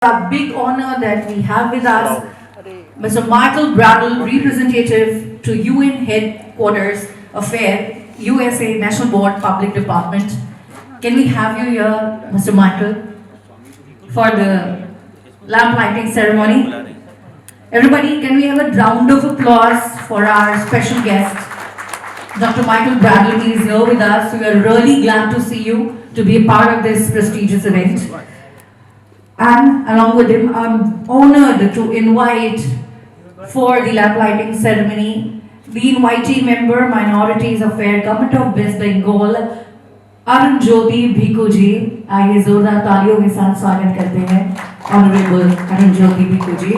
A big honor that we have with us Mr. Michael Bradle, representative to UN Headquarters Affair, USA National Board Public Department. Can we have you here, Mr. Michael, for the lamp lighting ceremony? Everybody, can we have a round of applause for our special guest, Dr. Michael Bradle? He is here with us. We are really glad to see you, to be a part of this prestigious event. And along with him, I'm honored to invite for the lamp lighting ceremony the invitee member, Minorities Affairs, Government of West Bengal, Arun Jyoti Bhikku ji. आइए जोरदार तालियों के साथ स्वागत करते हैं Honorable Arun Jyoti Bhikku ji.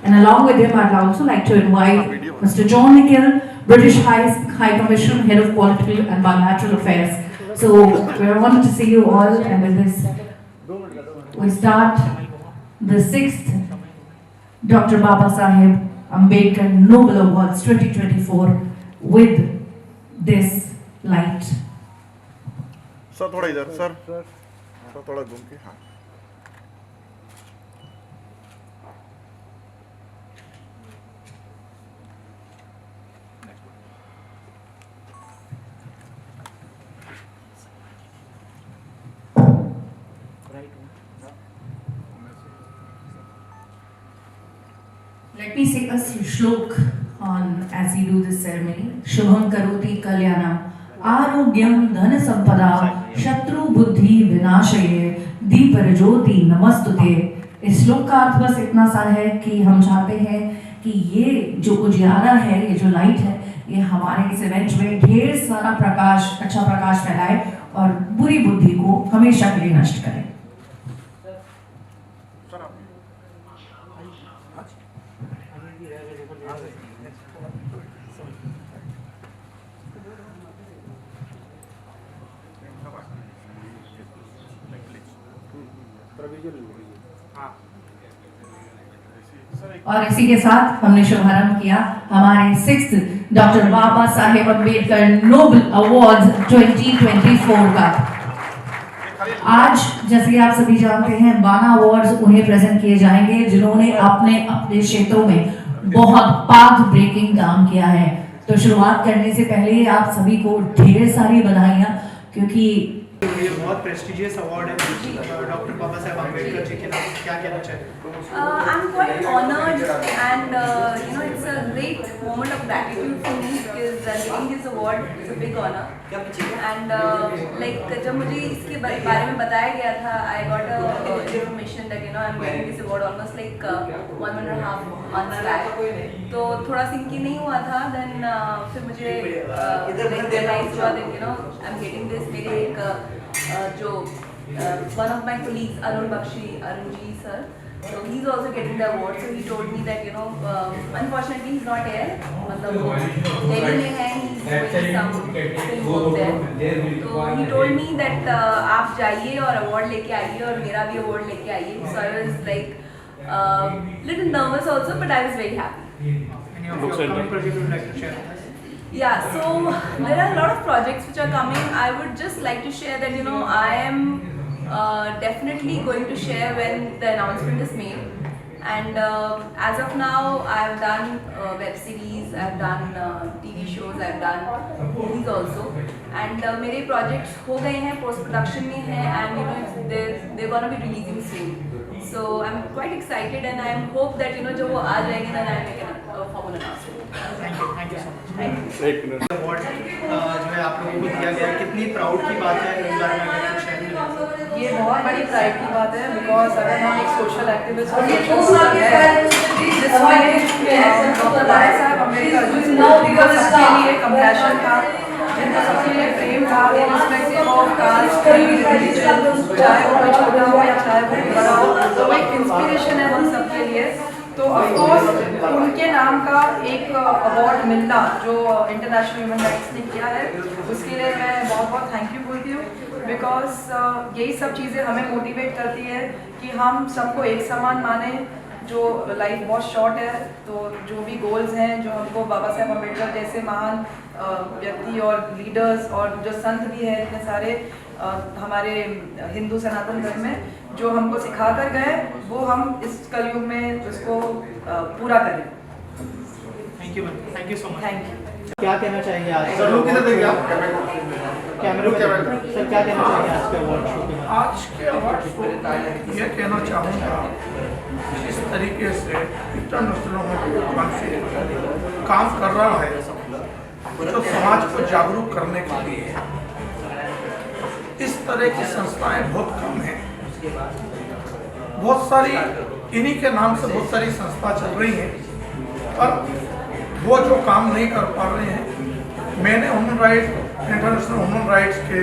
And along with him, I'd also like to invite Mr. John Nikhil, British High Commissioner, Head of Political and Bilateral Affairs. So we're honored to see you all, and with this, we start the 6th Dr. Baba Saheb Ambedkar Nobel Awards 2024 with this light. Sir थोड़ा इधर sir थोड़ा घूम के हाँ Let me say a shlok on as we do this ceremony. Shubham karoti kalyanam आरोग्यम धन संपदा शत्रु बुद्धि विनाशये दीपरज्योति नमस्तुते। इस श्लोक का अर्थ बस इतना सा है कि हम चाहते हैं कि ये जो उजियारा है, ये जो लाइट है, ये हमारे इस इवेंट में ढेर सारा प्रकाश, अच्छा प्रकाश फैलाए और बुरी बुद्धि को हमेशा के लिए नष्ट करे। और इसी के साथ हमने शुभारंभ किया हमारे 6th doctor Baba Saheb Ambedkar Nobel awards 2024 का। आज जैसे कि आप सभी जानते हैं 12 अवार्ड्स उन्हें प्रेजेंट किए जाएंगे जिन्होंने अपने अपने क्षेत्रों में बहुत पाथ ब्रेकिंग काम किया है। तो शुरुआत करने से पहले आप सभी को ढेर सारी बधाइयाँ, क्योंकि ये बहुत प्रेस्टिजियस अवार्ड है। डॉक्टर बाबा साहेब अम्बेडकर जी के नाम क्या कहना चाहिए? I'm quite honored, and it's a great moment of gratitude for me because getting this award is a big honor. And जब मुझे इसके बारे में बताया गया था, I got a information that I'm getting this award almost like 1.5 months back. तो थोड़ा सिंक नहीं हुआ था, then फिर मुझे realize हुआ that I'm getting this। मेरे एक जो one of my colleagues, Arun ji sir, so he's also getting the award. So he told me that unfortunately he's not here, मतलब Delhi में है, he's doing some film work there. So he told me that आप जाइए और award लेके आइए और मेरा भी award लेके आइए. So I was like little nervous also, but I was very happy. Any of your upcoming projects you would like to share? Yeah, so there are a lot of projects which are coming. I would just like to share that I am definitely going to share when the announcement is made. And as of now, I've done web series, I've done TV shows, I've done movies also. And मेरे projects हो गए हैं, post production में हैं, and they're gonna be releasing soon. So I'm quite excited, and I hope that जब वो आ जाएंगे then I'll make a formal announcement. Thank you so much. Thank you. Award जो है आप लोगों को दिया गया है, कितनी प्राउड की बात है इस बारे में अगर कुछ शेयर करें? ये बहुत बड़ी प्राइड की बात है, बिकॉज अगर हम एक सोशल एक्टिविस्ट हैं जिसमें डॉक्टर बाबा साहब अम्बेडकर जिनको सबके लिए कंपैशन था, जिनको सबके लिए प्रेम था, रिस्पेक्ट ऑफ कास्ट, रिलीजन, चाहे वो कोई छोटा हो या चाहे वो बड़ा हो, तो वो एक इंस्पिरेशन है हम सबके लिए। तो ऑफकोर्स उनके नाम का एक अवार्ड मिलना जो इंटरनेशनल ह्यूमन राइट्स ने किया है, उसके लिए मैं बहुत बहुत थैंक यू बोलती हूँ। बिकॉज यही सब चीज़ें हमें मोटिवेट करती है कि हम सबको एक समान माने। जो लाइफ बहुत शॉर्ट है, तो जो भी गोल्स हैं जो हमको बाबा साहेब अम्बेडकर जैसे महान व्यक्ति और लीडर्स और जो संत भी हैं इतने सारे हमारे हिंदू सनातन धर्म में, जो हमको सिखा कर गए वो हम इस कलयुग में उसको पूरा करें। Thank you ma'am, thank you so much. Thank you. क्या कहना चाहेंगे आज सर लोग किधर देंगे आप कैमरे में? सर क्या कहना चाहेंगे आज के अवार्ड शो के बारे आज के अवार्ड शो ये कहना चाहूँगा, इस तरीके से इंटरनेशनल काउंसिल काम कर रहा है जो समाज को जागरूक करने के लिए। इस तरह की संस्थाएं बहुत कम हैं, बहुत सारी इन्हीं के नाम से बहुत सारी संस्था चल रही हैं, पर वो जो काम नहीं कर पा रहे हैं। मैंने human rights, international human rights के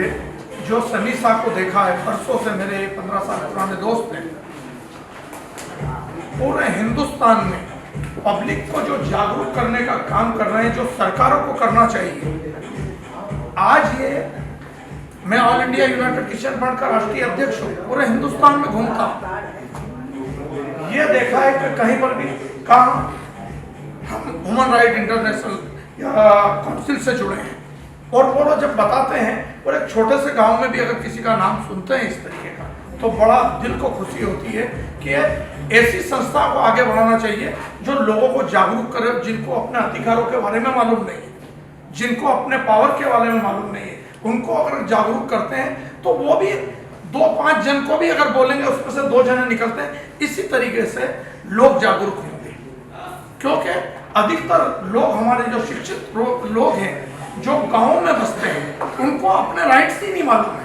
जो सनीसा को देखा है, परसों से मेरे 15 साल पुराने दोस्त हैं, पूरे हिंदुस्तान में पब्लिक को जो जागरूक करने का काम कर रहे हैं, जो सरकारों को करना चाहिए। आज ये मैं all India United Christian fund का राष्ट्रीय अध्यक्ष हूँ, पूरे हिंदुस्तान में घूमता हूँ। ये देखा है कि कहीं पर भी कहाँ हम ह्यूमन राइट इंटरनेशनल या काउंसिल से जुड़े हैं, और वो लोग जब बताते हैं, और एक छोटे से गांव में भी अगर किसी का नाम सुनते हैं इस तरीके का, तो बड़ा दिल को खुशी होती है कि ऐसी संस्था को आगे बढ़ाना चाहिए जो लोगों को जागरूक करे, जिनको अपने अधिकारों के बारे में मालूम नहीं है, जिनको अपने पावर के बारे में मालूम नहीं है। उनको अगर जागरूक करते हैं तो वो भी 2-5 जन को भी अगर बोलेंगे, उसमें से 2 जने निकलते हैं। इसी तरीके से लोग जागरूक होंगे, क्योंकि अधिकतर लोग हमारे जो शिक्षित लोग हैं, जो गाँव में बसते हैं, उनको अपने राइट्स ही नहीं मालूम है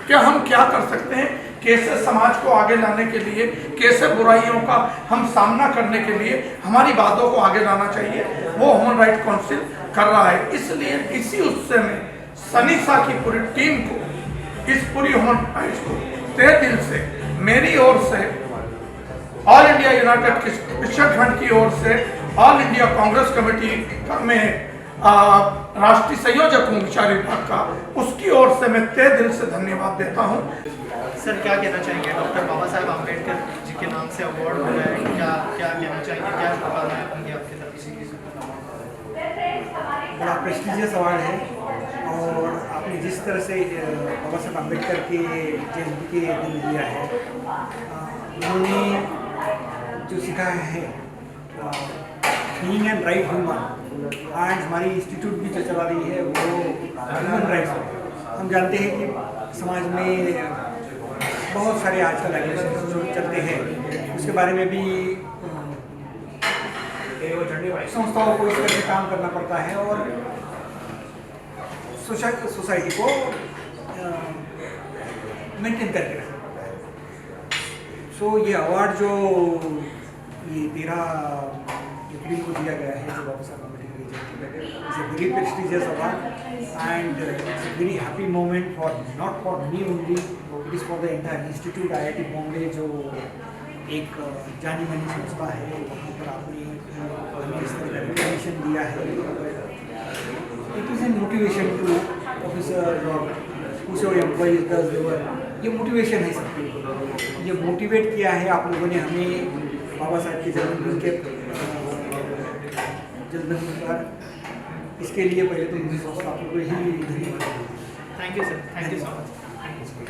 कि हम क्या कर सकते हैं, कैसे समाज को आगे लाने के लिए, कैसे बुराइयों का हम सामना करने के लिए हमारी बातों को आगे लाना चाहिए। वो ह्यूमन राइट काउंसिल कर रहा है। इसलिए इसी उत्सव में सनीसा की पूरी टीम को, इस पूरी ह्यूमन राइट्स को तहे दिल से, मेरी ओर से, all India United Christian fund की ओर से, ऑल इंडिया कांग्रेस कमेटी का मैं राष्ट्रीय संयोजक हूँ विचार विभाग का, उसकी ओर से मैं तहे दिल से धन्यवाद देता हूँ। सर क्या कहना चाहेंगे? डॉक्टर बाबा साहेब आम्बेडकर जी के नाम से अवार्ड हो रहा है, क्या क्या कहना चाहेंगे? क्या शुभकामनाएं होंगी आपकी तरफ से? बड़ा प्रेस्टिजियस अवार्ड है, और आपने जिस तरह से बाबा साहब अम्बेडकर के जयंती के दिन दिया है, उन्होंने जो सिखाया है being an right human, and हमारी इंस्टीट्यूट भी जो चला रही है वो ह्यूमन राइट्स है। हम जानते हैं कि समाज में बहुत सारे आजकल एग्रेशन जो चलते हैं, उसके बारे में भी संस्थाओं को इस तरह से काम करना पड़ता है, और सोसाइटी को मेंटेन करके रखना पड़ता है। सो ये अवार्ड जो ये 13 अप्रैल को दिया गया है, जो बाबा साहब अम्बेडकर की जयंती पे, it's a very prestigious award, and it's a very happy moment for not for me only, it is for the entire institute IIT Bombay, जो एक जानी मानी संस्था है। वहाँ पर आपने हमें इस तरह का रिकॉग्निशन दिया है। It is an motivation to officer और कुछ एम्प्लॉइज दस देवर, ये मोटिवेशन है सबके। ये मोटिवेट किया है आप लोगों ने हमें बाबा साहब के जन्मदिन के जन्मदिन पर। इसके लिए पहले तो मुझे संस्थापकों को ही धन्यवाद। Thank you sir, thank you so much.